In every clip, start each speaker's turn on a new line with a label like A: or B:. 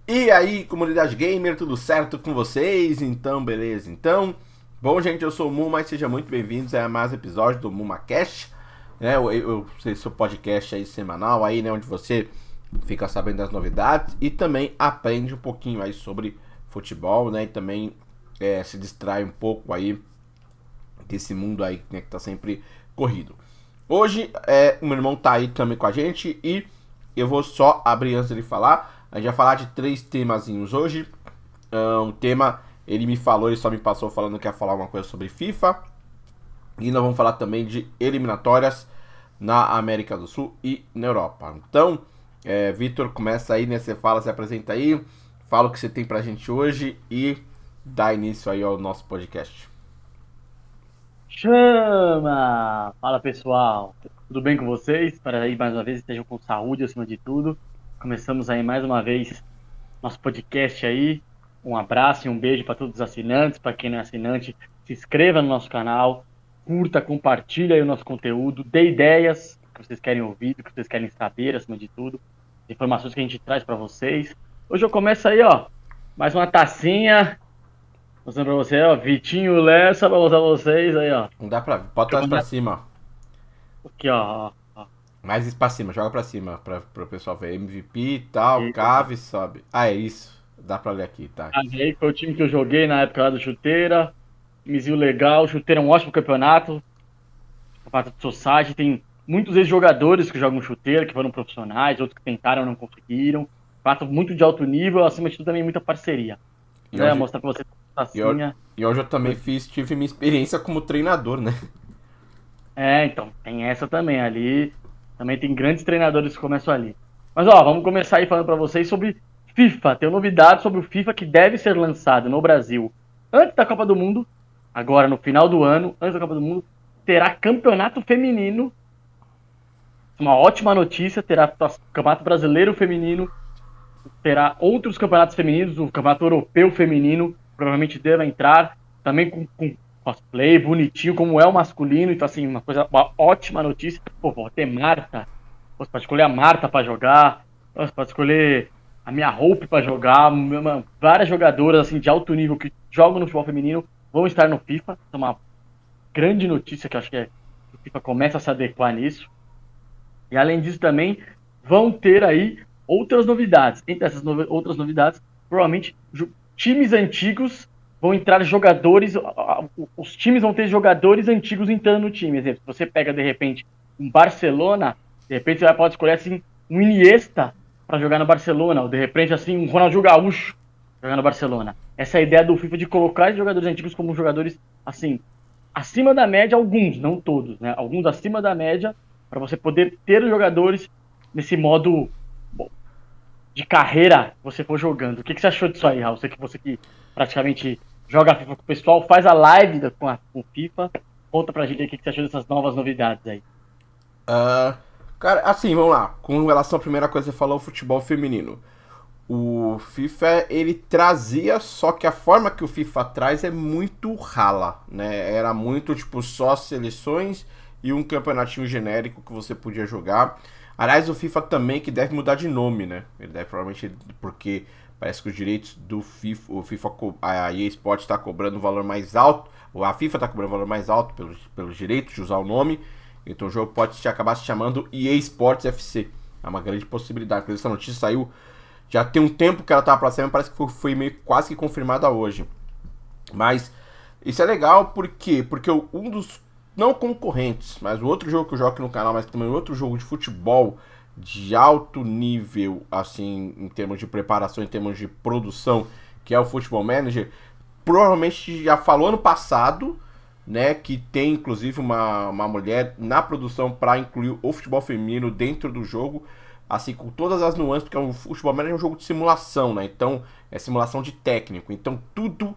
A: E aí, comunidade gamer, tudo certo com vocês? Então, beleza? Então, bom, gente, eu sou o Muma e sejam muito bem-vindos a mais um episódio do MumaCast, né? Seu podcast aí semanal aí, né, onde você fica sabendo das novidades e também aprende um pouquinho aí sobre futebol, né? E também se distrai um pouco aí desse mundo aí, né, que tá sempre corrido. Hoje, o meu irmão tá aí também com a gente e eu vou só abrir antes dele falar. A gente vai falar de 3 temazinhos hoje. Um tema, ele me falou, ele só me passou falando que ia falar uma coisa sobre FIFA. E nós vamos falar também de eliminatórias na América do Sul e na Europa. Então, Vitor, começa aí, né? Você fala, se apresenta aí, fala o que você tem pra gente hoje e dá início aí ao nosso podcast.
B: Chama! Fala pessoal, tudo bem com vocês? Para aí mais uma vez estejam com saúde acima de tudo. Começamos aí mais uma vez nosso podcast aí. Um abraço e um beijo para todos os assinantes. Para quem não é assinante, se inscreva no nosso canal, curta, compartilha aí o nosso conteúdo, dê ideias do que vocês querem ouvir, do que vocês querem saber acima de tudo, informações que a gente traz para vocês. Hoje eu começo aí, ó, mais uma tacinha. Mostrando pra você, ó, Vitinho Lessa, pra mostrar pra vocês aí, ó.
A: Não dá pra ver, bota mais
B: Jogando
A: pra cima.
B: aqui, ó.
A: Mais isso pra cima, joga pra cima, pro pessoal ver. MVP e tal,
B: E
A: cave, sobe. Ah, é isso. Dá pra ler aqui, tá?
B: aí foi o time que eu joguei na época lá do Chuteira. Timezinho legal. O Chuteira é um ótimo campeonato. Campeonato de Society. Tem muitos ex-jogadores que jogam Chuteira, que foram profissionais, outros que tentaram não conseguiram. Campeonato muito de alto nível, acima de tudo também muita parceria.
A: E
B: Né?
A: hoje,
B: Mostrar pra vocês a
A: e, ho-
B: tacinha.
A: e hoje eu também tive minha experiência como treinador, né?
B: Então, tem essa também ali. Também tem grandes treinadores que começam ali. Mas ó, vamos começar aí falando para vocês sobre FIFA. Tem novidade sobre o FIFA que deve ser lançado no Brasil antes da Copa do Mundo, agora no final do ano, antes da Copa do Mundo, terá campeonato feminino. Uma ótima notícia, terá campeonato brasileiro feminino, terá outros campeonatos femininos, o campeonato europeu feminino provavelmente deve entrar, também com cosplay bonitinho, como é o masculino, então assim, uma ótima notícia. Pô, vou ter Marta, você pode escolher a Marta para jogar, você pode escolher a minha Hope para jogar, várias jogadoras assim de alto nível que jogam no futebol feminino vão estar no FIFA, é uma grande notícia que eu acho que o FIFA começa a se adequar nisso. E além disso também vão ter aí outras novidades. Entre essas outras novidades, provavelmente times antigos vão entrar jogadores, os times vão ter jogadores antigos entrando no time. Exemplo, se você pega de repente um Barcelona, de repente você pode escolher assim um Iniesta para jogar no Barcelona, ou de repente assim um Ronaldinho Gaúcho jogar no Barcelona. Essa é a ideia do FIFA de colocar os jogadores antigos como jogadores assim acima da média, alguns, não todos, né? Alguns acima da média para você poder ter os jogadores nesse modo de carreira que você for jogando. O que você achou disso aí, Raul? Você que praticamente joga FIFA com o pessoal, faz a live com o FIFA. Conta pra gente aí o que você achou dessas novas novidades aí.
A: Ah, cara, assim, vamos lá. Com relação à primeira coisa que você falou, o futebol feminino. O FIFA, ele trazia, só que a forma que o FIFA traz é muito rala, né? Era muito, tipo, só seleções e um campeonatinho genérico que você podia jogar. Aliás, o FIFA também que deve mudar de nome, né? Ele deve provavelmente, porque parece que os direitos do FIFA, a EA Sports está cobrando um valor mais alto, ou a FIFA está cobrando um valor mais alto pelos direitos de usar o nome. Então o jogo pode acabar se chamando EA Sports FC. É uma grande possibilidade. Porque essa notícia saiu já tem um tempo que ela estava pra sair, mas parece que foi meio quase que confirmada hoje. Mas isso é legal porque um dos não concorrentes, mas o outro jogo que eu jogo aqui no canal, mas também outro jogo de futebol de alto nível, assim, em termos de preparação, em termos de produção, que é o Football Manager, provavelmente já falou ano passado, né, que tem inclusive uma mulher na produção para incluir o futebol feminino dentro do jogo, assim, com todas as nuances, porque o Futebol Manager é um jogo de simulação, né, então é simulação de técnico, então tudo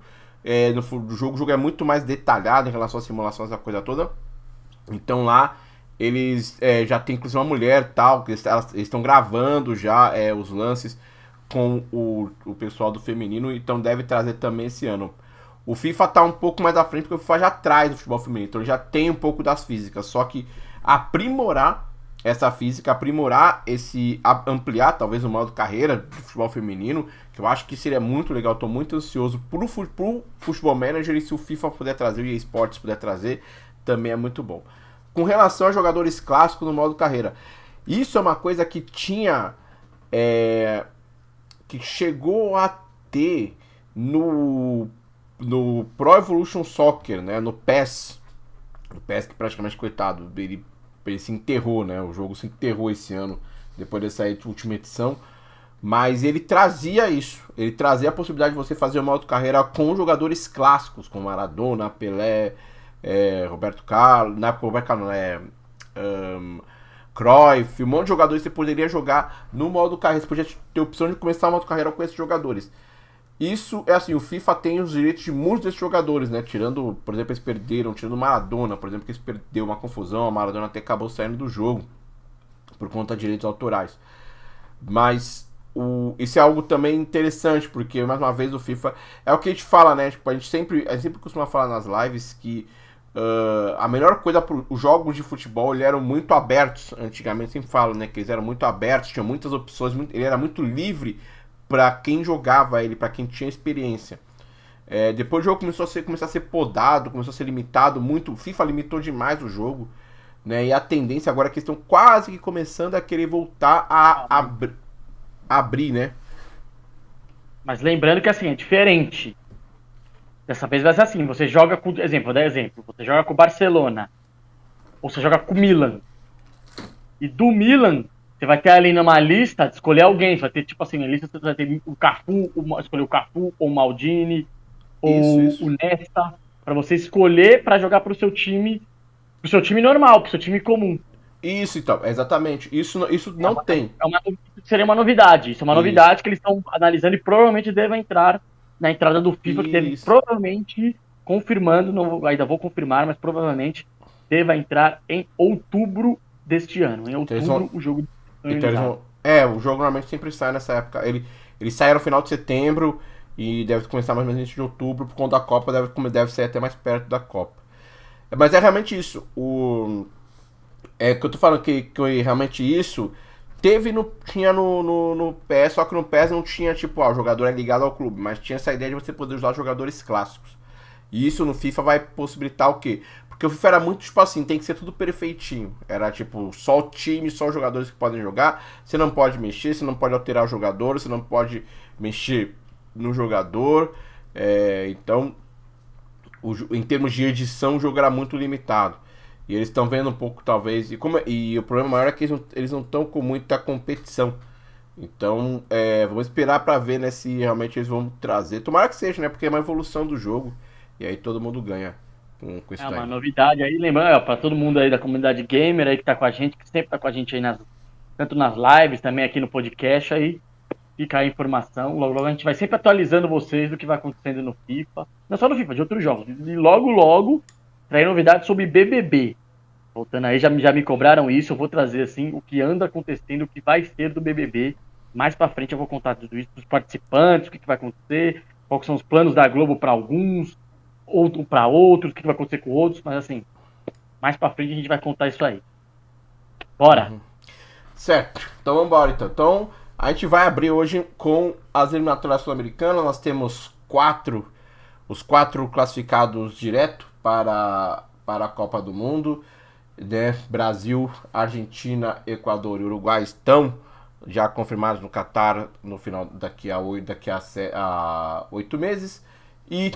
A: no jogo, o jogo é muito mais detalhado em relação às simulações, a coisa toda. Então lá eles já tem inclusive uma mulher tal, que eles estão gravando já os lances com o pessoal do feminino, então deve trazer também esse ano. O FIFA tá um pouco mais à frente, porque o FIFA já traz o futebol feminino, então ele já tem um pouco das físicas, só que aprimorar essa física, aprimorar ampliar talvez o modo carreira do futebol feminino, que eu acho que seria muito legal. Estou muito ansioso pro Futebol Manager, e se o FIFA puder trazer, o EA Sports puder trazer, também é muito bom. Com relação a jogadores clássicos no modo carreira, isso é uma coisa que tinha, que chegou a ter no Pro Evolution Soccer, né, no PES. O PES que praticamente, coitado, ele se enterrou, né? O jogo se enterrou esse ano, depois dessa última edição. Mas ele trazia isso. Ele trazia a possibilidade de você fazer uma autocarreira com jogadores clássicos, como Maradona, Pelé, Roberto Carlos, na época Roberto Carlos, Cruyff, um monte de jogadores que você poderia jogar no modo carreira. Você podia ter a opção de começar uma autocarreira com esses jogadores. Isso é assim, o FIFA tem os direitos de muitos desses jogadores, né? Tirando, por exemplo, eles perderam, tirando o Maradona, por exemplo, que eles perdeu uma confusão, a Maradona até acabou saindo do jogo por conta de direitos autorais. Mas isso é algo também interessante, porque, mais uma vez, o FIFA é o que a gente fala, né? Tipo, a gente sempre costuma falar nas lives que a melhor coisa para os jogos de futebol, eles eram muito abertos. Antigamente sempre falo, né? Que eles eram muito abertos, tinha muitas opções, ele era muito livre para quem jogava ele, para quem tinha experiência. Depois o jogo começou a ser podado, começou a ser limitado muito. O FIFA limitou demais o jogo, né? E a tendência agora é que estão quase que começando a querer voltar a abrir, né?
B: Mas lembrando que assim, é diferente. Dessa vez vai ser assim, você joga com, vou dar exemplo, você joga com o Barcelona, ou você joga com o Milan. E do Milan, você vai ter ali numa lista de escolher alguém. Você vai ter, tipo assim, na lista você vai ter o Cafu, escolher o Cafu, ou o Maldini, ou o Nesta, para você escolher para jogar pro seu time normal, pro seu time comum.
A: Isso, então, exatamente. Isso não tem.
B: Seria uma novidade. Isso é uma novidade que eles estão analisando e provavelmente deve entrar na entrada do FIFA, que deve provavelmente, confirmando, ainda vou confirmar, mas provavelmente deva entrar em outubro deste ano. Em outubro, o jogo.
A: O jogo normalmente sempre sai nessa época. Ele sai no final de setembro e deve começar mais ou menos no início de outubro. Por conta da Copa, deve sair até mais perto da Copa. Mas é realmente isso. Que eu tô falando que realmente isso tinha no PES, só que no PES não tinha, tipo, o jogador é ligado ao clube, mas tinha essa ideia de você poder usar jogadores clássicos. E isso no FIFA vai possibilitar o quê? Porque o FIFA era muito, tipo assim, tem que ser tudo perfeitinho. Era, tipo, só o time, só os jogadores que podem jogar. Você não pode mexer, você não pode alterar o jogador, você não pode mexer no jogador. Então, em termos de edição, o jogo era muito limitado. E eles estão vendo um pouco, talvez. E o problema maior é que eles não estão com muita competição. Então, vamos esperar para ver, né, se realmente eles vão trazer. Tomara que seja, né? Porque é uma evolução do jogo. E aí todo mundo ganha com isso daí.
B: Uma novidade aí, lembrando, para todo mundo aí da comunidade gamer aí que tá com a gente, que sempre tá com a gente aí tanto nas lives, também aqui no podcast aí. Fica a informação. Logo a gente vai sempre atualizando vocês do que vai acontecendo no FIFA. Não só no FIFA, de outros jogos. E logo trair novidades sobre BBB. Voltando aí, já me cobraram isso. Eu vou trazer assim o que anda acontecendo, o que vai ser do BBB. Mais pra frente eu vou contar tudo isso dos participantes, o que vai acontecer, quais são os planos da Globo para alguns, outro para outros, o que vai acontecer com outros. Mas assim, mais pra frente a gente vai contar isso aí. Bora!
A: Certo, então vamos embora então. Então a gente vai abrir hoje com as eliminatórias sul-americanas. Nós temos os quatro classificados direto para a Copa do Mundo, né? Brasil, Argentina, Equador e Uruguai estão já confirmados no Catar no final daqui a 8 meses. E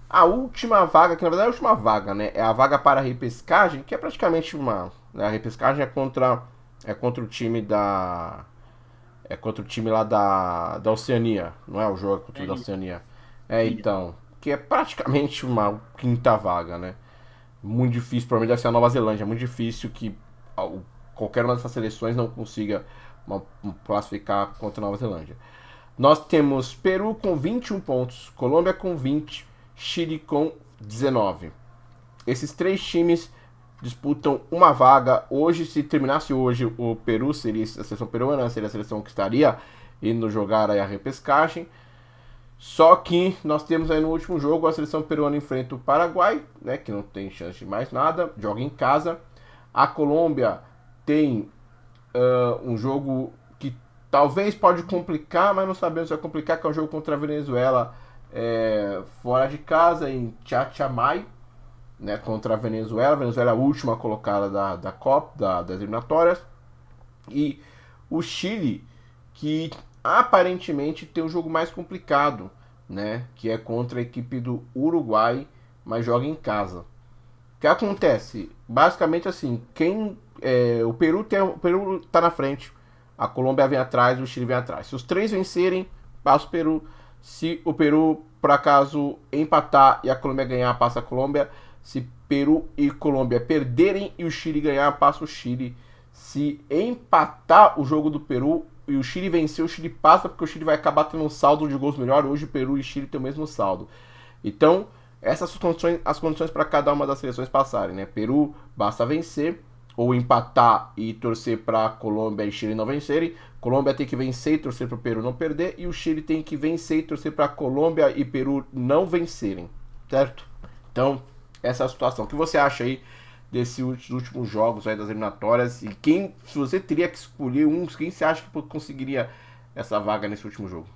A: a última vaga, que na verdade é a última vaga, né? É a vaga para a repescagem, que é praticamente a repescagem é contra o time da. É contra o time lá da Oceania, não é o jogo contra o da Oceania. Então, que é praticamente uma quinta vaga, né? Muito difícil, provavelmente deve ser a Nova Zelândia. É muito difícil que qualquer uma dessas seleções não consiga classificar contra a Nova Zelândia. Nós temos Peru com 21 pontos, Colômbia com 20, Chile com 19. Esses três times disputam uma vaga. Hoje, se terminasse hoje, o Peru seria a seleção peruana, seria a seleção que estaria indo jogar aí a repescagem. Só que nós temos aí no último jogo a seleção peruana enfrenta o Paraguai, né, que não tem chance de mais nada, joga em casa. A Colômbia tem um jogo que talvez pode complicar, mas não sabemos se vai complicar, que é um jogo contra a Venezuela fora de casa, em Chachamay, né, contra a Venezuela. A Venezuela é a última colocada da Copa, das eliminatórias. E o Chile, que aparentemente tem um jogo mais complicado, né, que é contra a equipe do Uruguai, mas joga em casa. O que acontece? Basicamente assim, o Peru tá na frente, a Colômbia vem atrás, o Chile vem atrás. Se os três vencerem, passa o Peru. Se o Peru, por acaso, empatar e a Colômbia ganhar, passa a Colômbia. Se Peru e Colômbia perderem e o Chile ganhar, passa o Chile. Se empatar o jogo do Peru e o Chile vencer, o Chile passa, porque o Chile vai acabar tendo um saldo de gols melhor. Hoje o Peru e o Chile têm o mesmo saldo. Então, essas são as condições para cada uma das seleções passarem, né? Peru basta vencer ou empatar e torcer para Colômbia e Chile não vencerem. Colômbia tem que vencer e torcer para o Peru não perder, e o Chile tem que vencer e torcer para Colômbia e Peru não vencerem, certo? Então, essa é a situação. O que você acha aí desses últimos jogos aí das eliminatórias, e se você teria que escolher quem você acha que conseguiria essa vaga nesse último jogo?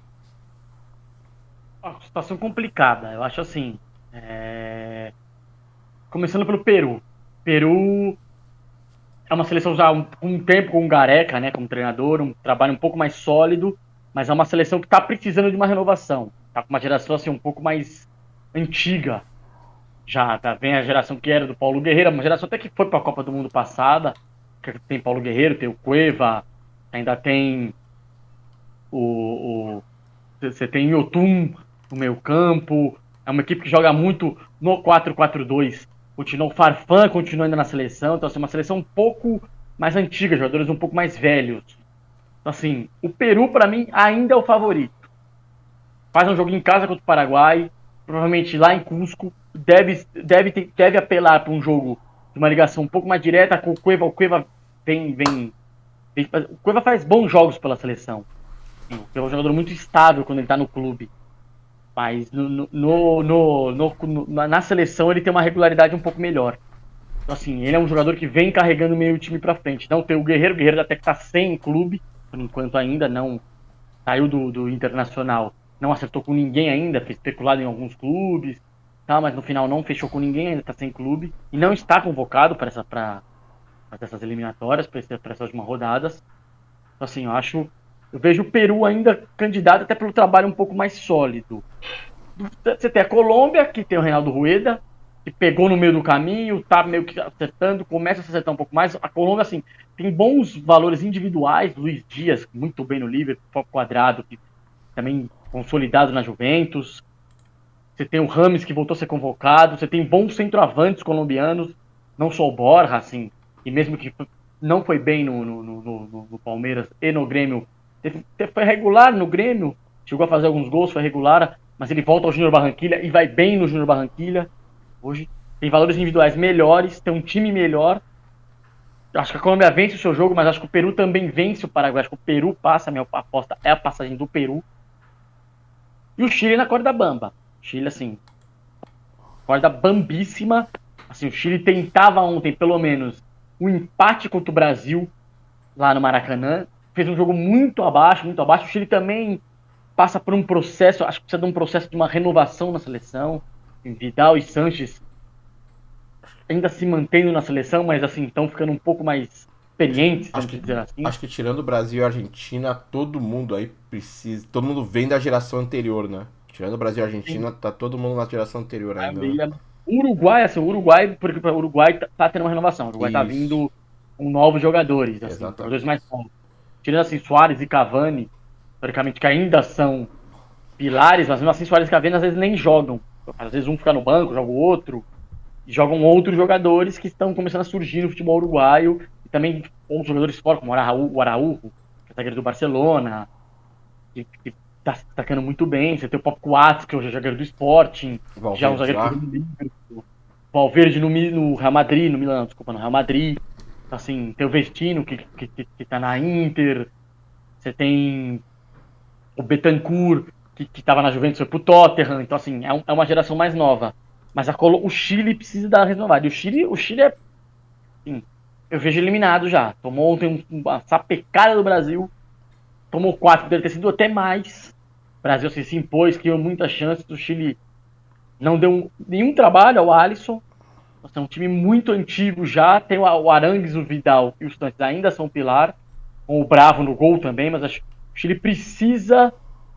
B: Uma situação complicada, eu acho assim. Começando pelo Peru. Peru é uma seleção já um tempo com o Gareca, né, como treinador, um trabalho um pouco mais sólido, mas é uma seleção que está precisando de uma renovação. Está com uma geração assim um pouco mais antiga. Já vem a geração que era do Paulo Guerreiro, uma geração até que foi para a Copa do Mundo passada, que tem Paulo Guerreiro, tem o Cueva, ainda tem você tem o Yotun no meio campo, é uma equipe que joga muito no 4-4-2. Continuou o Farfán, continua ainda na seleção, então assim, uma seleção um pouco mais antiga, jogadores um pouco mais velhos. Então assim, o Peru para mim ainda é o favorito. Faz um jogo em casa contra o Paraguai, provavelmente lá em Cusco, deve apelar para um jogo de uma ligação um pouco mais direta com o Cueva. O Cueva o Cueva faz bons jogos pela seleção. O Cueva é um jogador muito estável quando ele está no clube. Mas na seleção ele tem uma regularidade um pouco melhor. Então, assim, ele é um jogador que vem carregando meio time pra frente. Não tem o Guerreiro até que tá sem clube, por enquanto ainda, não saiu do Internacional, não acertou com ninguém ainda, fez especulado em alguns clubes, tá, mas no final não fechou com ninguém, ainda tá sem clube, e não está convocado para essas eliminatórias, para essas últimas rodadas. Então, assim, eu vejo o Peru ainda candidato até pelo trabalho um pouco mais sólido. Você tem a Colômbia, que tem o Reinaldo Rueda, que pegou no meio do caminho, tá meio que acertando, começa a se acertar um pouco mais. A Colômbia, assim, tem bons valores individuais. Luiz Dias, muito bem no Liverpool, Quadrado, que também consolidado na Juventus. Você tem o Rames, que voltou a ser convocado. Você tem bons centroavantes colombianos, não só o Borja, assim, e mesmo que não foi bem no Palmeiras e no Grêmio, foi regular no Grêmio, chegou a fazer alguns gols, foi regular, mas ele volta ao Júnior Barranquilla e vai bem no Júnior Barranquilla. Hoje tem valores individuais melhores, tem um time melhor. Acho que a Colômbia vence o seu jogo, mas acho que o Peru também vence o Paraguai. Acho que o Peru passa, a minha aposta é a passagem do Peru. E o Chile na corda bamba. O Chile, assim, corda bambíssima. Assim, o Chile tentava ontem, pelo menos, um empate contra o Brasil lá no Maracanã. Fez um jogo muito abaixo, muito abaixo. O Chile também passa por um processo, acho que precisa de um processo de uma renovação na seleção. Vidal e Sanches ainda se mantendo na seleção, mas assim, estão ficando um pouco mais experientes, vamos dizer assim.
A: Acho que tirando o Brasil e a Argentina, todo mundo aí precisa. Todo mundo vem da geração anterior, né? Tirando o Brasil e a Argentina, tá todo mundo na geração anterior ainda. Né?
B: O Uruguai, assim, porque o Uruguai tá tendo uma renovação. O Uruguai tá vindo com novos jogadores, assim, jogadores mais novos. Tirando assim, Suárez e Cavani, teoricamente, que ainda são pilares, mas mesmo assim, Suárez e Cavani às vezes nem jogam. Às vezes um fica no banco, joga o outro. E jogam outros jogadores que estão começando a surgir no futebol uruguaio. E também outros jogadores fora, como o Araújo, que é zagueiro do Barcelona, que tá se destacando muito bem. Você tem o Pop Coates, que é o zagueiro do Sporting, já é um zagueiro do Liverpool. Valverde no Real Madrid, no Real Madrid. Assim, tem o Vestino, que tá na Inter. Você tem o Betancourt, que tava na Juventus, foi pro Tottenham. Então, assim, é uma geração mais nova. Mas o Chile precisa dar renovada. E o Chile é. Assim, eu vejo eliminado já. Tomou ontem uma sapecada do Brasil, tomou 4, poderia ter sido até mais. O Brasil assim, se impôs, criou muitas chances, o Chile não deu nenhum trabalho ao Alisson. É um time muito antigo já, tem o Arangues, o Vidal e os Santos ainda são pilar, com o Bravo no gol também, mas acho que o Chile precisa,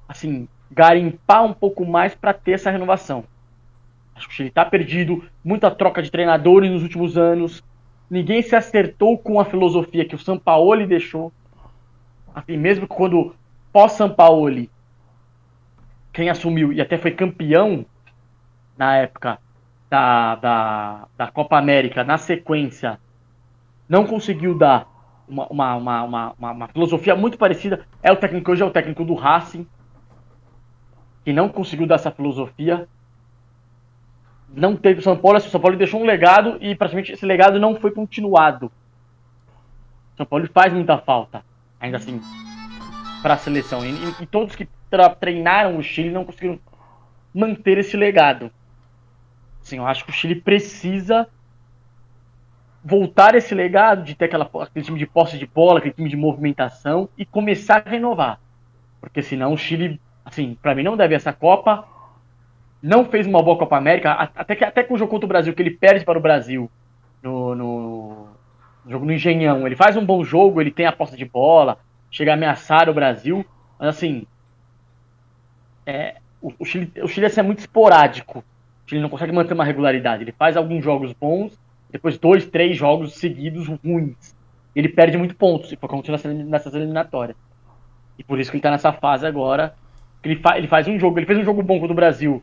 B: assim, garimpar um pouco mais para ter essa renovação. Acho que o Chile está perdido, muita troca de treinadores nos últimos anos, ninguém se acertou com a filosofia que o Sampaoli deixou. Assim, mesmo quando pós-Sampaoli, quem assumiu e até foi campeão na época da Copa América, na sequência, não conseguiu dar uma filosofia muito parecida. É o técnico hoje, é o técnico do Racing, que não conseguiu dar essa filosofia. Não teve o São Paulo deixou um legado e praticamente esse legado não foi continuado. O São Paulo faz muita falta, ainda assim, para a seleção. E todos que treinaram o Chile não conseguiram manter esse legado. Assim, eu acho que o Chile precisa voltar esse legado de ter aquele time de posse de bola, aquele time de movimentação e começar a renovar. Porque senão o Chile, assim, para mim não deve essa Copa, não fez uma boa Copa América, até com o jogo contra o Brasil, que ele perde para o Brasil no jogo no Engenhão, ele faz um bom jogo, ele tem a posse de bola, chega a ameaçar o Brasil, mas assim, o Chile é muito esporádico, o Chile não consegue manter uma regularidade, ele faz alguns jogos bons, depois 2, 3 jogos seguidos ruins, ele perde muito pontos, se for continuar nessas eliminatórias, e por isso que ele tá nessa fase agora, ele faz um jogo, ele fez um jogo bom contra o Brasil,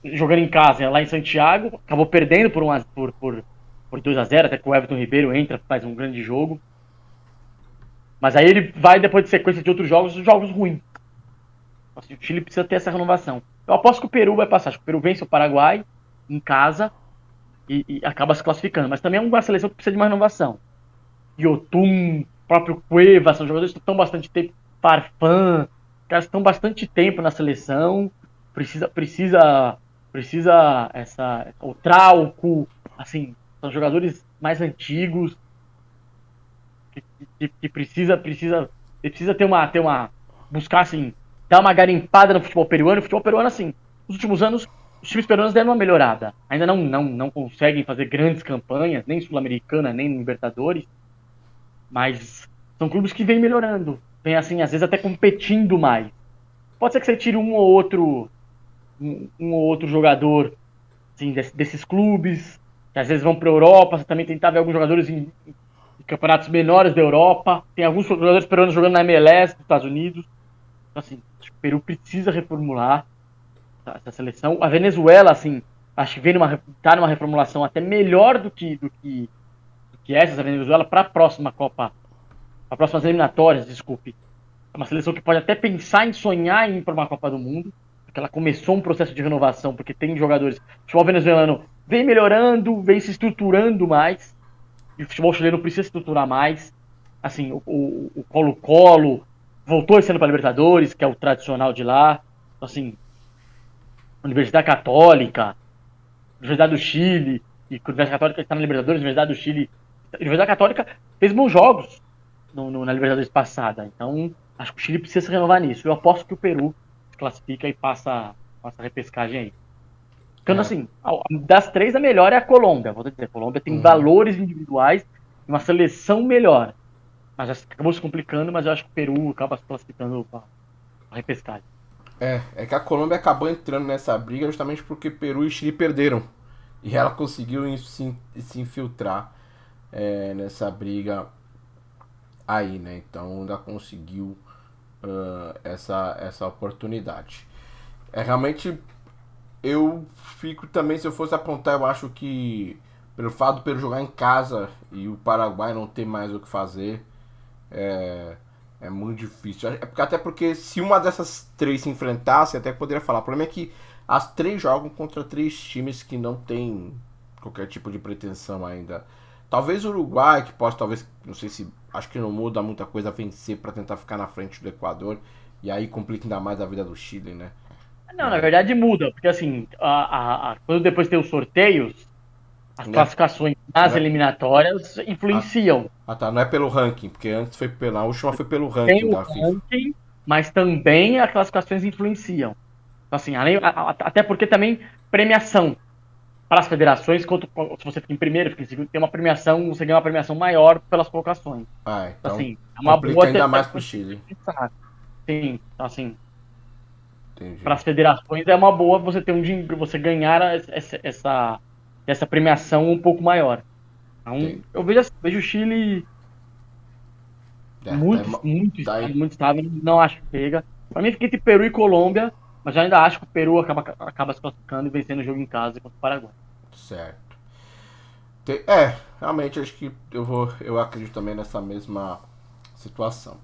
B: jogando em casa, lá em Santiago, acabou perdendo por 2-0, até que o Everton Ribeiro entra, faz um grande jogo. Mas aí ele vai, depois de sequência de outros jogos ruins. Assim, o Chile precisa ter essa renovação. Eu aposto que o Peru vai passar. Acho que o Peru vence o Paraguai em casa e acaba se classificando. Mas também é uma seleção que precisa de uma renovação. Yotun, próprio Cueva, são jogadores que estão bastante tempo. Farfan, caras estão bastante tempo na seleção. Precisa o Trauco, assim, são jogadores mais antigos que precisa ter uma buscar assim, dar uma garimpada no futebol peruano. O futebol peruano assim, nos últimos anos os times peruanos deram uma melhorada. Ainda não conseguem fazer grandes campanhas, nem Sul-Americana, nem Libertadores, mas são clubes que vêm melhorando, vêm assim, às vezes até competindo mais. Pode ser que você tire um ou outro jogador assim, desses clubes, que às vezes vão para a Europa, você também tentar ver alguns jogadores em campeonatos menores da Europa, tem alguns jogadores peruanos jogando na MLS dos Estados Unidos. Então, assim, acho que o Peru precisa reformular essa seleção. A Venezuela, assim, acho que tá numa reformulação até melhor do que essa, a Venezuela, para a próxima Copa, para próximas eliminatórias, desculpe. É uma seleção que pode até pensar em sonhar em ir para uma Copa do Mundo, porque ela começou um processo de renovação, porque tem jogadores. O futebol venezuelano vem melhorando, vem se estruturando mais, e o futebol chileno precisa se estruturar mais. Assim, o Colo-Colo voltou esse ano para a Libertadores, que é o tradicional de lá. Então, assim, Universidade Católica, Universidade do Chile, e a Universidade Católica está na Libertadores, Universidade do Chile. A Universidade Católica fez bons jogos na Libertadores passada, então acho que o Chile precisa se renovar nisso. Eu aposto que o Peru se classifica e passa a repescagem aí. Ficando assim, das três, a melhor é a Colômbia. Vou dizer, a Colômbia tem valores individuais e uma seleção melhor. Mas acabou se complicando, mas eu acho que o Peru acaba se classificando para a repescagem.
A: É que a Colômbia acabou entrando nessa briga justamente porque Peru e Chile perderam. E ela conseguiu se infiltrar nessa briga aí, né? Então ainda conseguiu essa oportunidade. Realmente, eu fico também, se eu fosse apontar, eu acho que pelo fato do Peru jogar em casa e o Paraguai não ter mais o que fazer, é muito difícil. Até porque se uma dessas três se enfrentasse, até poderia falar. O problema é que as três jogam contra três times que não tem qualquer tipo de pretensão ainda. Talvez o Uruguai, que possa, talvez, não sei se, acho que não muda muita coisa, vencer para tentar ficar na frente do Equador. E aí complica ainda mais a vida do Chile, né?
B: Não, na verdade muda, porque assim, quando depois tem os sorteios, As
A: Né?
B: classificações nas
A: Né?
B: eliminatórias
A: Ah,
B: influenciam.
A: tá. Não é pelo ranking, porque antes foi pela. A última foi pelo
B: Tem
A: ranking
B: o
A: da FIFA.
B: ranking, mas também as classificações influenciam. Então, assim, até porque também premiação para as federações, se você fica em primeiro, fica em segundo, tem uma premiação, você ganha uma premiação maior pelas colocações.
A: Ah,
B: Então,
A: então
B: assim, é uma
A: complica
B: boa
A: ainda
B: ter
A: mais pro Chile.
B: pensar. Sim, então, assim, para
A: Entendi.
B: as federações é uma boa você ter você ganhar essa premiação um pouco maior. Então,
A: Entendi.
B: eu vejo o Chile
A: É,
B: muito, muito
A: daí,
B: estável, muito estável, não acho que pega. Para mim fica entre Peru e Colômbia, mas eu ainda acho que o Peru acaba se classificando e vencendo o jogo em casa contra o Paraguai.
A: certo. Realmente acho que eu acredito também nessa mesma situação.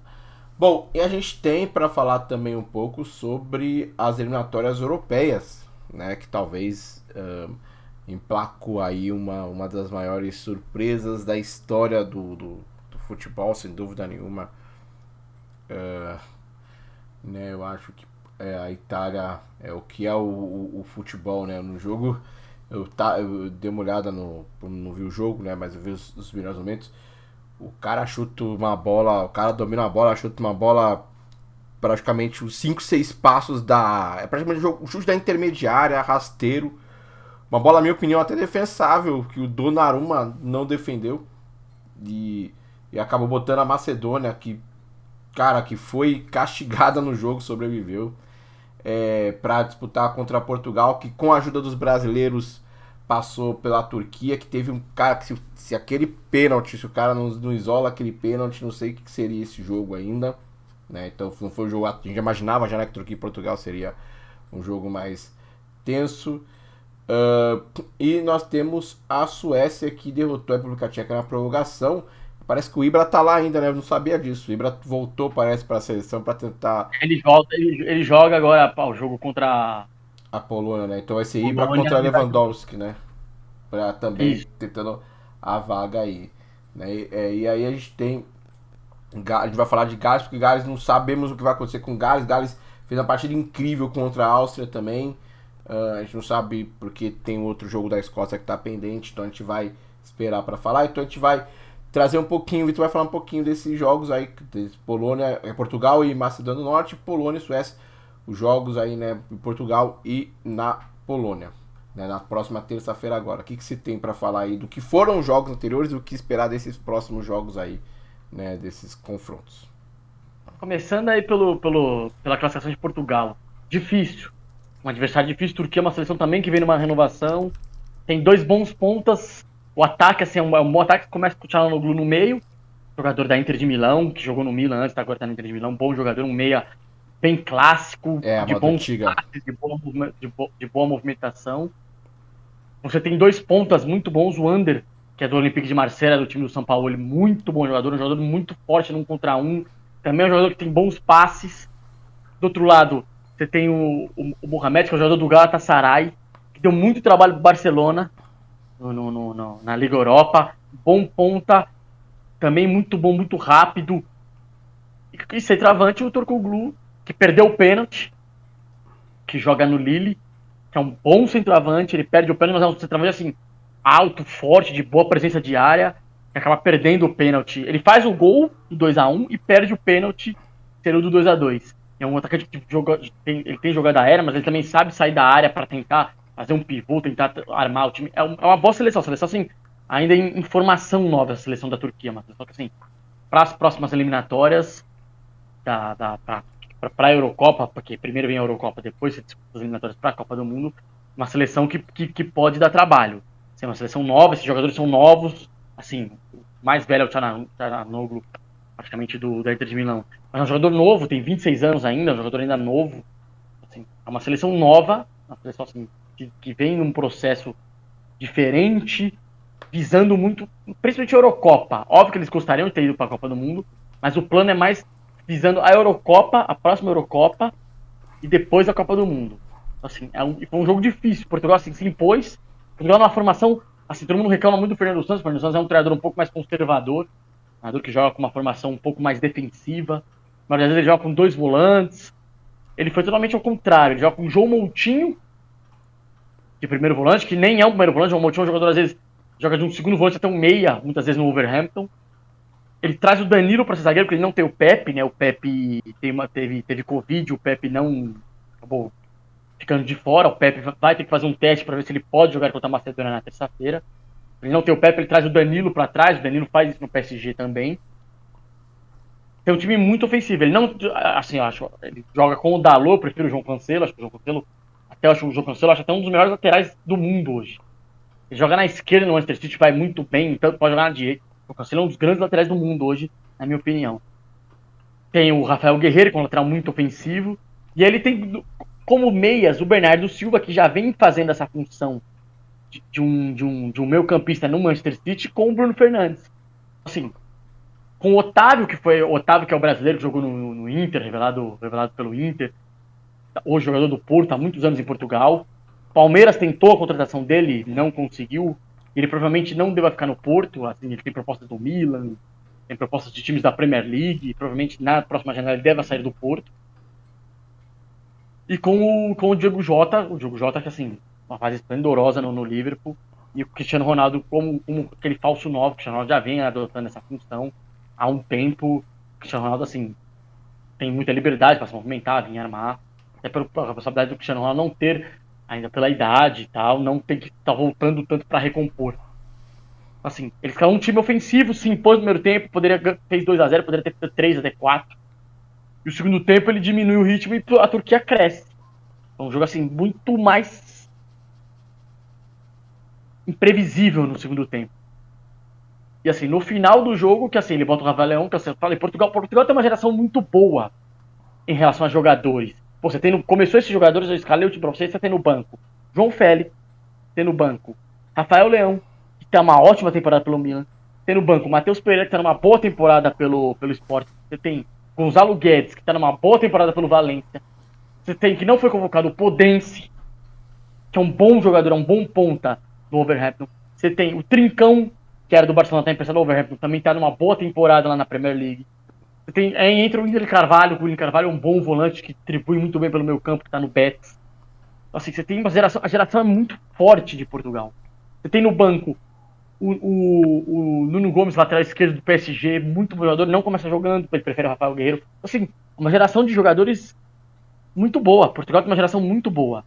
A: Bom, e a gente tem para falar também um pouco sobre as eliminatórias europeias, né? Que talvez emplacou aí uma das maiores surpresas da história do futebol, sem dúvida nenhuma. Né? Eu acho que a Itália é o que é o futebol, né? No jogo eu dei uma olhada não vi o jogo, né? Mas eu vi os melhores momentos. O cara chuta uma bola, o cara domina a bola, chuta uma bola praticamente os 5 6 passos da. É praticamente o chute da intermediária, rasteiro. Uma bola, na minha opinião, até defensável, que o Donnarumma não defendeu. E, e acabou botando a Macedônia, que foi castigada no jogo, sobreviveu. Para disputar contra Portugal, que com a ajuda dos brasileiros passou pela Turquia, que teve um cara que se aquele pênalti, se o cara não isola aquele pênalti, não sei o que seria esse jogo ainda. Né? Então não foi um jogo. A gente imaginava já, né, que Turquia e Portugal seria um jogo mais tenso. E nós temos a Suécia que derrotou a República Tcheca na prorrogação. Parece que o Ibra tá lá ainda, né? Eu não sabia disso. O Ibra voltou, parece, para a seleção para tentar
B: Ele joga agora o jogo contra a
A: a Polônia, né? Então vai ser Ibra
B: Polônia
A: contra
B: e vai jogar.
A: Lewandowski, né? Pra também
B: Isso.
A: tentando a vaga aí. Né? E aí a gente tem. A gente vai falar de Gales, porque Gales não sabemos o que vai acontecer com Gales. Gales fez uma partida incrível contra a Áustria também. A gente não sabe porque tem outro jogo da Escócia que tá pendente, então a gente vai esperar para falar. Então a gente vai trazer um pouquinho, o Vitor vai falar um pouquinho desses jogos aí, Polônia, Portugal e Macedônia do Norte, Polônia e Suécia, os jogos aí, né, em Portugal e na Polônia, né, na próxima terça-feira agora. O que se tem para falar aí do que foram os jogos anteriores e o que esperar desses próximos jogos aí, né, desses confrontos?
B: Começando aí pela classificação de Portugal. Difícil. Um adversário difícil. Turquia é uma seleção também que vem numa renovação. Tem dois bons pontas. O ataque, assim, é um bom ataque que começa com o Çalhanoğlu no meio. Jogador da Inter de Milão, que jogou no Milan antes, agora tá na Inter de Milão. Bom jogador, um meia bem clássico,
A: É,
B: de
A: Amadou
B: bons
A: Tiga.
B: passes, de boa movimentação. Você tem dois pontas muito bons. O Ander, que é do Olympique de Marselha, do time do São Paulo, ele muito bom jogador, um jogador muito forte num contra um. Também é um jogador que tem bons passes. Do outro lado, você tem o Mohamed, que é o jogador do Galatasaray, que deu muito trabalho pro Barcelona na Liga Europa. Bom ponta, também muito bom, muito rápido. E centroavante, o Turkoglu, que perdeu o pênalti, que joga no Lille, que é um bom centroavante. Ele perde o pênalti, mas é um centroavante assim, alto, forte, de boa presença de área, que acaba perdendo o pênalti. Ele faz o gol do 2-1 e perde o pênalti, sendo do 2-2. É um atacante que ele tem jogada aérea, mas ele também sabe sair da área para tentar fazer um pivô, tentar armar o time. É uma boa seleção. Seleção, assim, ainda em formação nova, a seleção da Turquia, mas só que assim, para as próximas eliminatórias, para a Eurocopa, porque primeiro vem a Eurocopa, depois você disputa as eliminatórias para a Copa do Mundo, uma seleção que pode dar trabalho. Assim, uma seleção nova, esses jogadores são novos, assim, o mais velho é o Çalhanoğlu, praticamente da Inter de Milão. Mas é um jogador novo, tem 26 anos ainda, é um jogador ainda novo. Assim, é uma seleção nova, uma seleção assim, que vem num processo diferente, visando muito, principalmente a Eurocopa. Óbvio que eles gostariam de ter ido para a Copa do Mundo, mas o plano é mais visando a Eurocopa, a próxima Eurocopa, e depois a Copa do Mundo. Assim, foi um jogo difícil. Portugal assim, se impôs. Portugal numa formação, assim, todo mundo reclama muito do Fernando Santos. O Fernando Santos é um treinador um pouco mais conservador, um treinador que joga com uma formação um pouco mais defensiva. Mas às vezes ele joga com dois volantes. Ele foi totalmente ao contrário. Ele joga com o João Moutinho, de primeiro volante, que nem é um primeiro volante. O João Moutinho é um jogador, às vezes, joga de um segundo volante até um meia, muitas vezes no Wolverhampton. Ele traz o Danilo para ser zagueiro, porque ele não tem o Pepe, né? O Pepe teve Covid, o Pepe não acabou ficando de fora. O Pepe vai ter que fazer um teste para ver se ele pode jogar contra a Macedônia na terça-feira. Ele não tem o Pepe, ele traz o Danilo para trás. O Danilo faz isso no PSG também. Tem um time muito ofensivo. Ele não, assim, eu acho, ele joga com o Dalot, eu prefiro o João Cancelo. Acho que o João Cancelo, acho até um dos melhores laterais do mundo hoje. Ele joga na esquerda no Manchester City, vai muito bem, então pode jogar na direita. O Cancelo é um dos grandes laterais do mundo hoje, na minha opinião. Tem o Rafael Guerreiro, que é um lateral muito ofensivo. E ele tem como meias o Bernardo Silva, que já vem fazendo essa função de um meio campista no Manchester City, com o Bruno Fernandes. Assim, com o Otávio, que é o brasileiro que jogou no Inter, revelado pelo Inter. Hoje jogador do Porto, há muitos anos em Portugal. Palmeiras tentou a contratação dele, não conseguiu. Ele provavelmente não deva ficar no Porto. Assim, ele tem propostas do Milan, tem propostas de times da Premier League. Provavelmente na próxima janela ele deve sair do Porto. E com o Diogo Jota, que assim, uma fase esplendorosa no Liverpool. E o Cristiano Ronaldo como aquele falso 9. O Cristiano Ronaldo já vem adotando essa função há um tempo. O Cristiano Ronaldo, assim, tem muita liberdade para se movimentar, vir armar. Até pela responsabilidade do Cristiano Ronaldo não ter, ainda pela idade e tal, não tem que estar voltando tanto para recompor. Assim, ele ficou um time ofensivo, se impôs no primeiro tempo, fez 2-0, poderia ter feito 3 até 4. E o segundo tempo ele diminui o ritmo e a Turquia cresce. É um jogo assim, muito mais imprevisível no segundo tempo. E assim, no final do jogo, que assim, ele bota o Rafael Leão, que assim, eu falei, Portugal tem uma geração muito boa em relação a jogadores. Pô, começou esses jogadores, eu escalei o time pra você tem no banco João Félix, tem no banco Rafael Leão, que tá uma ótima temporada pelo Milan, tem no banco Matheus Pereira, que tá numa boa temporada pelo Sport, você tem Gonzalo Guedes, que tá numa boa temporada pelo Valência, você tem, que não foi convocado, o Podense, que é um bom jogador, é um bom ponta do Wolverhampton, você tem o Trincão, que era do Barcelona, tá emprestado do Wolverhampton, também tá numa boa temporada lá na Premier League. Aí entra o William Carvalho. O William Carvalho é um bom volante que distribui muito bem pelo meio campo, que tá no Betis. Assim, você tem uma geração. A geração é muito forte de Portugal. Você tem no banco o Nuno Gomes, lateral esquerdo do PSG, muito bom jogador, não começa jogando, ele prefere o Rafael Guerreiro. Assim, uma geração de jogadores muito boa. Portugal tem uma geração muito boa.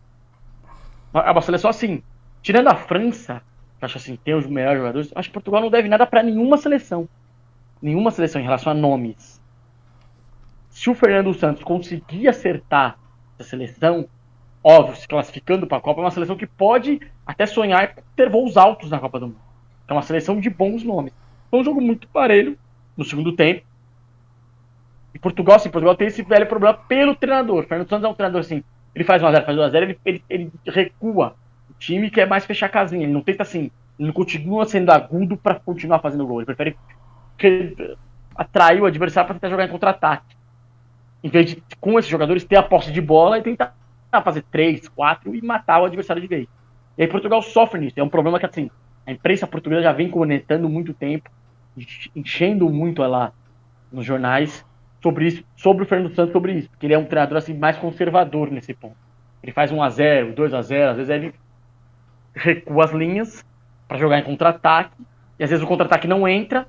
B: A seleção, assim, tirando a França, que acho assim, tem os melhores jogadores, acho que Portugal não deve nada para nenhuma seleção. Nenhuma seleção em relação a nomes. Se o Fernando Santos conseguir acertar essa seleção, óbvio, se classificando para a Copa, é uma seleção que pode até sonhar ter voos altos na Copa do Mundo. É uma seleção de bons nomes. Foi um jogo muito parelho no segundo tempo. E Portugal, sim, Portugal tem esse velho problema pelo treinador. O Fernando Santos é um treinador assim, ele faz 1x0, faz 2x0, ele recua o time, que é mais fechar a casinha. Ele não tenta assim, ele não continua sendo agudo para continuar fazendo gol. Ele prefere atrair o adversário para tentar jogar em contra-ataque. Em vez de, com esses jogadores, ter a posse de bola e tentar fazer 3, 4 e matar o adversário de vez. E aí Portugal sofre nisso. É um problema que, assim, a imprensa portuguesa já vem conectando muito tempo, enchendo muito lá nos jornais sobre isso, sobre o Fernando Santos, sobre isso. Porque ele é um treinador, assim, mais conservador nesse ponto. Ele faz 1x0, 2x0, às vezes ele recua as linhas para jogar em contra-ataque, e às vezes o contra-ataque não entra.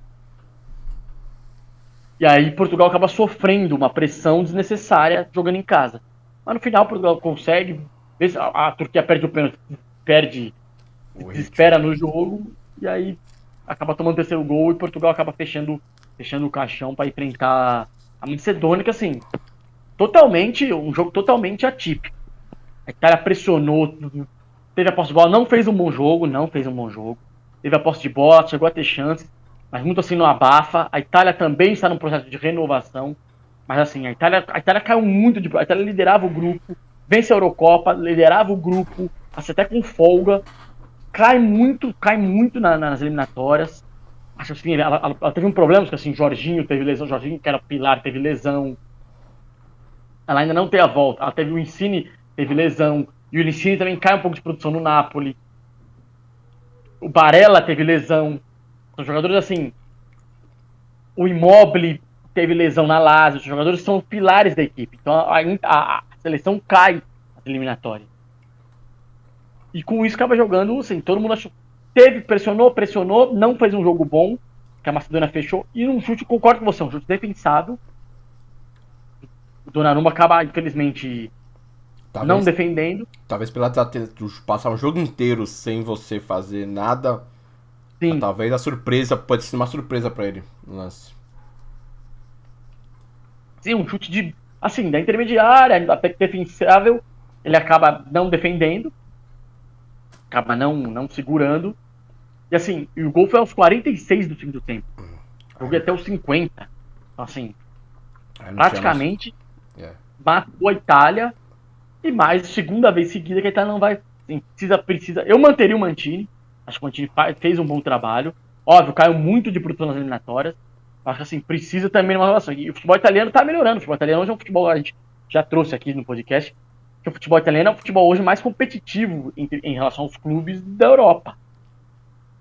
B: E aí Portugal acaba sofrendo uma pressão desnecessária jogando em casa. Mas no final Portugal consegue. A Turquia perde o pênalti, desespera no jogo, e aí acaba tomando o terceiro gol e Portugal acaba fechando o caixão para enfrentar a Macedônia, que assim, um jogo totalmente atípico. A Itália pressionou, teve a posse de bola, não fez um bom jogo. Teve a posse de bola, chegou a ter chances, mas muito assim não abafa. A Itália também está num processo de renovação, mas assim, a Itália caiu muito a Itália liderava o grupo, vence a Eurocopa, liderava o grupo, assim, até com folga, cai muito nas eliminatórias. Acho assim, ela teve um problema, que assim, Jorginho teve lesão, Jorginho que era pilar, teve lesão. Ela ainda não tem a volta, ela teve o Insigne, teve lesão, e o Insigne também cai um pouco de produção no Napoli. O Barella teve lesão. São jogadores assim. O Immobile teve lesão na Lazio. Os jogadores são os pilares da equipe. Então a seleção cai nas eliminatórias. E com isso acaba jogando, assim, todo mundo achou. pressionou, não fez um jogo bom, que a Macedônia fechou, e num chute, concordo com você, um chute defensável. O Donnarumma acaba, infelizmente, não defendendo.
A: Talvez pela passar um jogo inteiro sem você fazer nada, talvez a surpresa, pode ser uma surpresa pra ele no lance.
B: Sim, um chute da intermediária, até defensável, ele acaba não defendendo, acaba não segurando. E assim, o gol foi aos 46 do segundo tempo. O jogo ia até os 50. Então, assim, praticamente matou a Itália. E mais, segunda vez seguida que a Itália não vai. Assim, precisa. Eu manteria o Mantini. Acho que o Mantini fez um bom trabalho. Óbvio, caiu muito de produção nas eliminatórias. Acho que assim, precisa também de uma relação. E o futebol italiano tá melhorando. O futebol italiano hoje é um futebol, a gente já trouxe aqui no podcast, que o futebol italiano é um futebol hoje mais competitivo em relação aos clubes da Europa.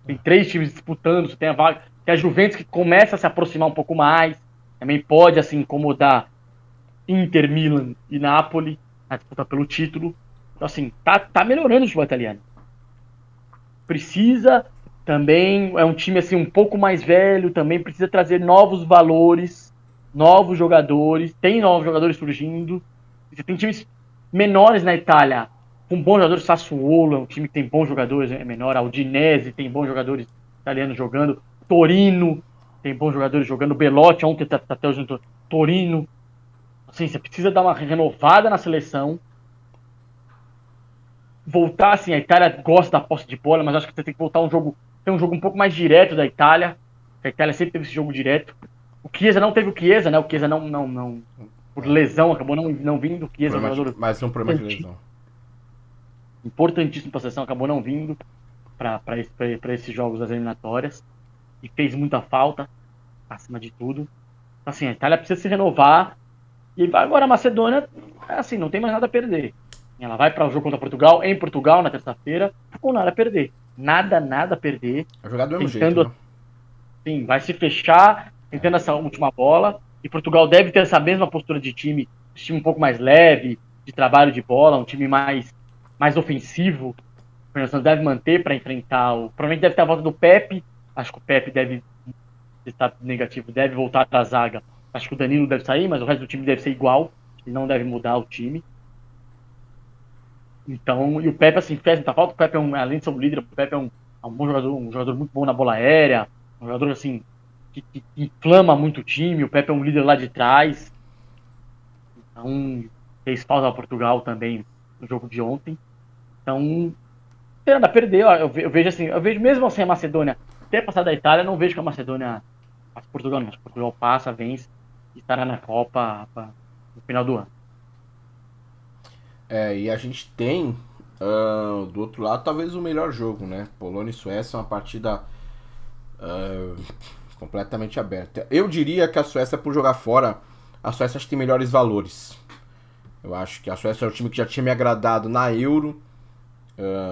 B: Tem 3 times disputando, você tem a vaga. Tem a Juventus que começa a se aproximar um pouco mais. Também pode, assim, incomodar Inter, Milan e Napoli na disputa pelo título. Então, assim, tá melhorando o futebol italiano. Precisa também, é um time, assim, um pouco mais velho, também precisa trazer novos valores, novos jogadores. Tem novos jogadores surgindo. Você tem times menores na Itália, com bons jogadores. Sassuolo é um time que tem bons jogadores, é menor. A Udinese tem bons jogadores italianos jogando. Torino tem bons jogadores jogando. Belotti ontem tá até hoje no Torino. Assim, você precisa dar uma renovada na seleção. Voltar, assim, a Itália gosta da posse de bola, mas acho que você tem que voltar ter um jogo um pouco mais direto da Itália. A Itália sempre teve esse jogo direto. O Chiesa não teve o Chiesa, né? O Chiesa não por lesão, acabou não vindo. O Chiesa é um jogador
A: mais um problema de lesão.
B: Importantíssimo para a seleção, acabou não vindo para esses jogos das eliminatórias. E fez muita falta, acima de tudo. Assim, a Itália precisa se renovar. E agora a Macedônia, assim, não tem mais nada a perder. Ela vai para o jogo contra Portugal, em Portugal, na terça-feira, com nada a perder. Nada a perder.
A: Vai jogar do mesmo jeito, né?
B: Sim, vai se fechar, tentando essa última bola. E Portugal deve ter essa mesma postura de time um pouco mais leve, de trabalho de bola, um time mais ofensivo. O Fernando Santos deve manter para enfrentar provavelmente deve ter a volta do Pepe. Acho que o Pepe deve estar negativo, deve voltar para a zaga. Acho que o Danilo deve sair, mas o resto do time deve ser igual. Ele não deve mudar o time. Então, e o Pepe, assim, fez muita falta. O Pepe, além de ser um líder, o Pepe é um bom jogador, um jogador muito bom na bola aérea. Um jogador, assim, que inflama muito o time. O Pepe é um líder lá de trás. Então, fez falta a Portugal também no jogo de ontem. Então, não tem nada a perder. Eu vejo assim, mesmo assim a Macedônia ter passado da Itália, não vejo que a Macedônia passa Portugal, não. Portugal passa, vence e estará na Copa no final do ano.
A: E a gente tem do outro lado talvez o melhor jogo, né? Polônia e Suécia é uma partida completamente aberta. Eu diria que a Suécia, por jogar fora, a Suécia acho que tem melhores valores. Eu acho que a Suécia é um time que já tinha me agradado na Euro.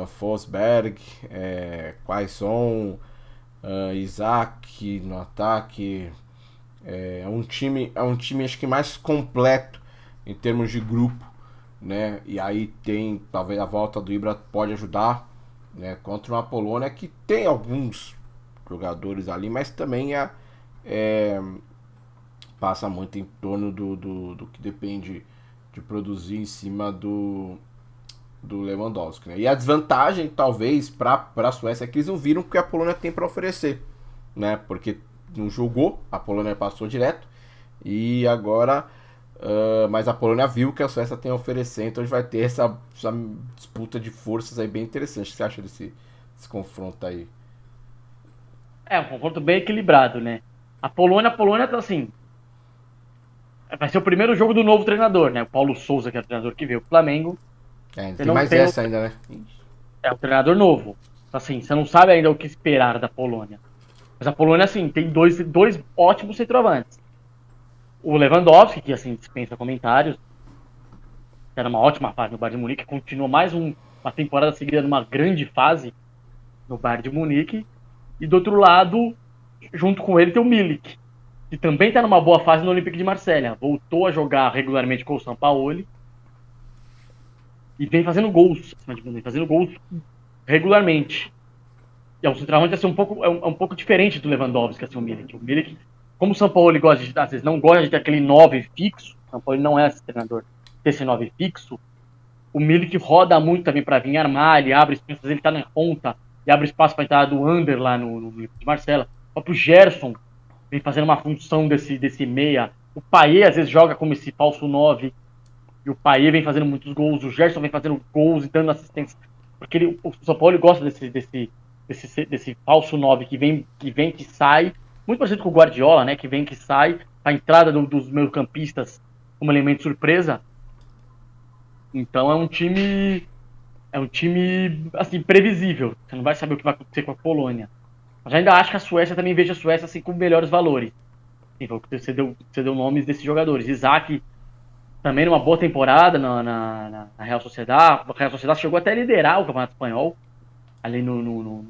A: Forsberg, Quaison, Isaac no ataque. É um time acho que mais completo em termos de grupo, né? E aí tem talvez a volta do Ibra pode ajudar, né? Contra uma Polônia que tem alguns jogadores ali, mas também passa muito em torno do que depende de produzir em cima do Lewandowski, né? E a desvantagem talvez para a Suécia é que eles não viram o que a Polônia tem para oferecer, né? Porque não jogou, a Polônia passou direto e agora mas a Polônia viu o que a Suécia tem a oferecer, então a gente vai ter essa disputa de forças aí bem interessante. O que você acha desse confronto aí?
B: Um confronto bem equilibrado, né? A Polônia tá assim, vai ser o primeiro jogo do novo treinador, né? O Paulo Souza, que é o treinador que veio pro Flamengo.
A: Tem mais essa ainda, né?
B: É o treinador novo. Assim, você não sabe ainda o que esperar da Polônia. Mas a Polônia, assim, tem dois ótimos centroavantes. O Lewandowski, que, assim, dispensa comentários. Era uma ótima fase no Bayern de Munique. Continua mais uma temporada seguida numa grande fase no Bayern de Munique. E do outro lado, junto com ele, tem o Milik, que também está numa boa fase no Olympique de Marselha. Voltou a jogar regularmente com o Sampaoli. E vem fazendo gols regularmente. E é um centroavante assim, um pouco diferente do Lewandowski, assim, o Milik. O Milik, como o São Paulo gosta de, às vezes não gosta de ter aquele 9 fixo, o São Paulo não é esse treinador desse 9 fixo, o Milik roda muito também para vir armar, ele abre espaço, ele tá na ponta, e abre espaço para entrada do Under lá no de Marcela. O próprio Gerson vem fazendo uma função desse meia. O Payet às vezes joga como esse falso 9, e o Payet vem fazendo muitos gols, o Gerson vem fazendo gols e dando assistência. Porque o São Paulo gosta desse falso 9 que sai, muito parecido com o Guardiola, né? Que vem, que sai, a entrada dos meio-campistas como elemento surpresa. Então é um time assim previsível. Você não vai saber o que vai acontecer com a Polônia. Mas ainda acho que a Suécia, também vejo a Suécia assim com melhores valores. Você deu nomes desses jogadores. Isaac também numa boa temporada na Real Sociedad. A Real Sociedad chegou até a liderar o Campeonato Espanhol ali no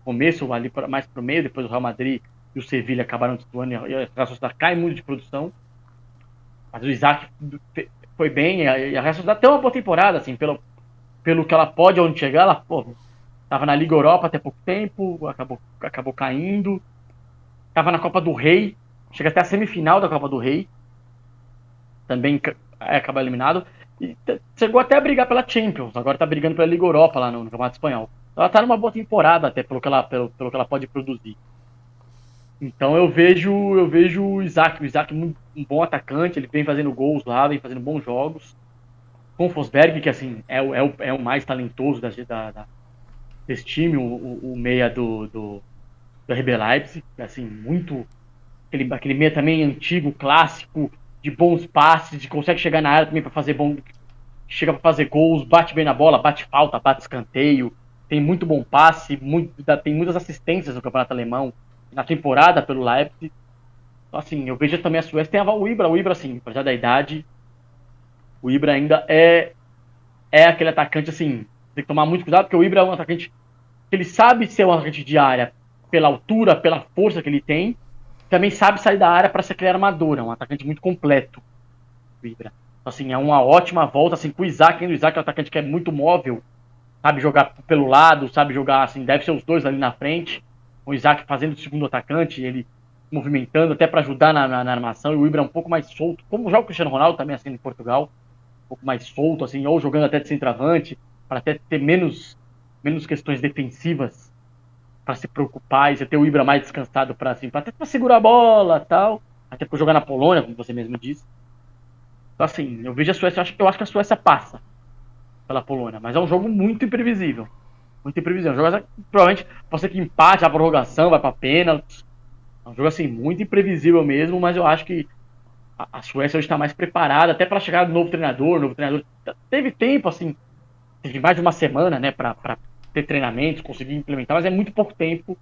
B: começo, ali mais pro meio, depois o Real Madrid e o Sevilla acabaram destoando e a Real Sociedad cai muito de produção. Mas o Isaac foi bem, e a Real Sociedad tem uma boa temporada, assim, pelo que ela pode onde chegar, ela, pô, tava na Liga Europa até pouco tempo, acabou caindo, tava na Copa do Rei, chega até a semifinal da Copa do Rei, também acaba eliminado, e chegou até a brigar pela Champions, agora tá brigando pela Liga Europa lá no Campeonato Espanhol. Ela tá numa boa temporada até pelo que ela pode produzir. Então eu vejo o Isaac um bom atacante, ele vem fazendo gols lá, vem fazendo bons jogos. Com o Forsberg, que assim é o mais talentoso desse time, o meia do RB Leipzig, assim, muito aquele meia também antigo, clássico, de bons passes, de consegue chegar na área também para fazer chega para fazer gols, bate bem na bola, bate falta, bate escanteio, tem muito bom passe, tem muitas assistências no campeonato alemão, na temporada pelo Leipzig. Então, assim, eu vejo também a Suécia, tem o Ibra, assim, apesar da idade, o Ibra ainda é aquele atacante, assim, tem que tomar muito cuidado, porque o Ibra é um atacante que ele sabe ser um atacante de área pela altura, pela força que ele tem, também sabe sair da área para ser aquele armador, é um atacante muito completo, o Ibra. Então, assim, é uma ótima volta, assim, com o Isaac, o Isaac é um atacante que é muito móvel, sabe jogar pelo lado, sabe jogar, assim, deve ser os dois ali na frente, o Isaac fazendo o segundo atacante, ele movimentando até para ajudar na armação, e o Ibra um pouco mais solto, como joga o Cristiano Ronaldo também, assim, em Portugal, um pouco mais solto, assim, ou jogando até de centroavante, para até ter menos questões defensivas para se preocupar, e você ter o Ibra mais descansado para assim, até para segurar a bola tal, até por jogar na Polônia, como você mesmo disse. Então, assim, eu vejo a Suécia, eu acho que a Suécia passa pela Polônia, mas é um jogo muito imprevisível. Muito imprevisível. Um jogo provavelmente pode ser que empate a prorrogação, vai para pênaltis. É um jogo assim, muito imprevisível mesmo, mas eu acho que a Suécia hoje está mais preparada, até para chegar do novo treinador. O novo treinador teve tempo, assim, teve mais de uma semana, né, para ter treinamentos, conseguir implementar, mas é muito pouco tempo.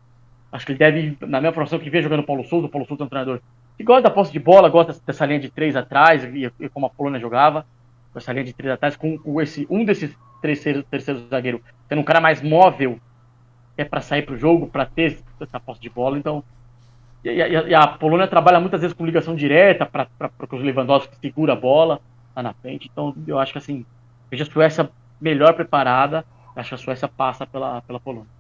B: Acho que ele deve, na minha formação, que vem jogando o Paulo Souza é um treinador que gosta da posse de bola, gosta dessa linha de três atrás, e como a Polônia jogava, com essa linha de três atrás, com um desses terceiros zagueiros sendo um cara mais móvel, que é para sair para o jogo, para ter essa posse de bola. Então, e a Polônia trabalha muitas vezes com ligação direta para que os Lewandowski segura a bola lá na frente. Então, eu acho que assim, veja a Suécia melhor preparada, acho que a Suécia passa pela Polônia.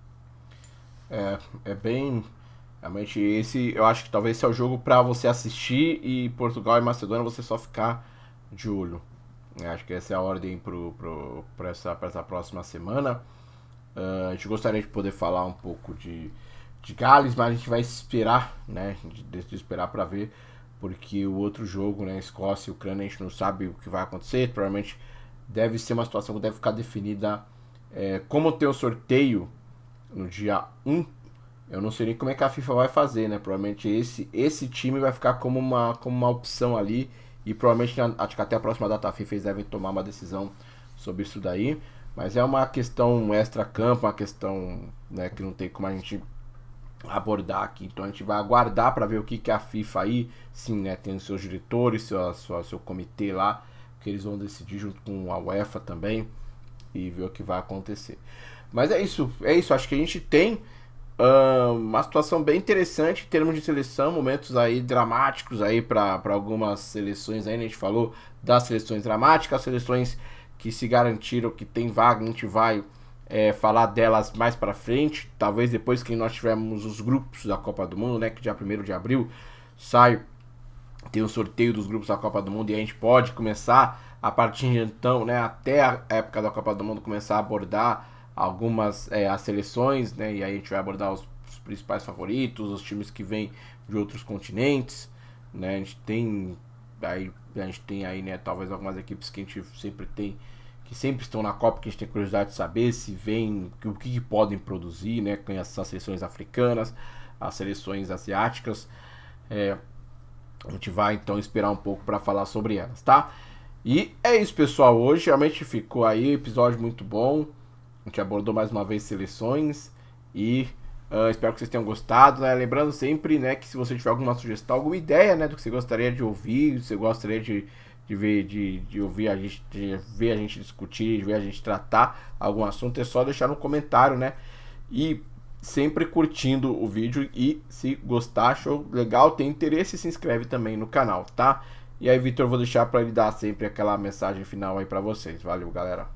A: É bem. Realmente, esse eu acho que talvez esse é o jogo para você assistir e Portugal e Macedônia você só ficar de olho. Acho que essa é a ordem para essa próxima semana. A gente gostaria de poder falar um pouco de Gales, mas a gente vai esperar, né? De esperar para ver, porque o outro jogo, né? Escócia e Ucrânia, a gente não sabe o que vai acontecer. Provavelmente deve ser uma situação que deve ficar definida. Como tem o sorteio no dia 1, eu não sei nem como é que a FIFA vai fazer, né? Provavelmente esse time vai ficar como uma opção ali. E provavelmente, acho que até a próxima data FIFA eles devem tomar uma decisão sobre isso daí. Mas é uma questão extra-campo, uma questão, né, que não tem como a gente abordar aqui. Então a gente vai aguardar para ver o que a FIFA aí, sim, né, tem os seus diretores, seu comitê lá, que eles vão decidir junto com a UEFA também e ver o que vai acontecer. Mas é isso. Acho que a gente tem uma situação bem interessante em termos de seleção, momentos aí dramáticos aí para algumas seleções aí, né? A gente falou das seleções dramáticas, seleções que se garantiram que tem vaga, a gente vai falar delas mais pra frente, talvez depois que nós tivermos os grupos da Copa do Mundo, né, que dia 1º de abril tem o sorteio dos grupos da Copa do Mundo e a gente pode começar a partir de então, né, até a época da Copa do Mundo, começar a abordar algumas as seleções, né, e aí a gente vai abordar os principais favoritos, os times que vêm de outros continentes, né, a gente tem aí, né, talvez algumas equipes que a gente sempre tem, que sempre estão na Copa, que a gente tem curiosidade de saber se vem, o que podem produzir, né, com essas seleções africanas, as seleções asiáticas. A gente vai então esperar um pouco para falar sobre elas, tá? E é isso, pessoal. Hoje realmente ficou aí episódio muito bom. A gente abordou mais uma vez seleções e espero que vocês tenham gostado, né? Lembrando sempre, né, que se você tiver alguma sugestão, alguma ideia, né, do que você gostaria de ouvir, se você gostaria de ver, de ouvir a gente, de ver a gente discutir, de ver a gente tratar algum assunto, é só deixar no comentário, né? E sempre curtindo o vídeo, e se gostar, achou legal, tem interesse, se inscreve também no canal, tá? E aí, Vitor, vou deixar para ele dar sempre aquela mensagem final aí para vocês. Valeu, galera.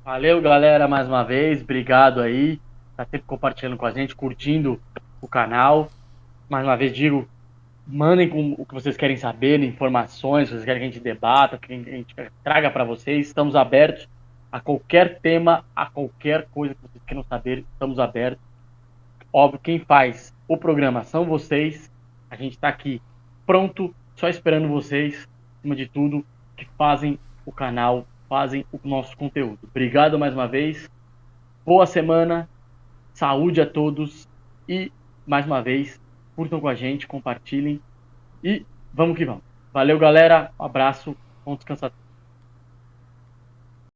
B: Valeu, galera, mais uma vez. Obrigado aí. Tá sempre compartilhando com a gente, curtindo o canal. Mais uma vez digo, mandem com o que vocês querem saber, informações, se vocês querem que a gente debata, que a gente traga para vocês. Estamos abertos a qualquer tema, a qualquer coisa que vocês queiram saber. Estamos abertos. Óbvio, quem faz o programa são vocês. A gente está aqui pronto, só esperando vocês, acima de tudo, que fazem o canal, fazem o nosso conteúdo. Obrigado mais uma vez. Boa semana. Saúde a todos. E, mais uma vez, curtam com a gente, compartilhem. E vamos que vamos. Valeu, galera. Um abraço. Vamos descansar.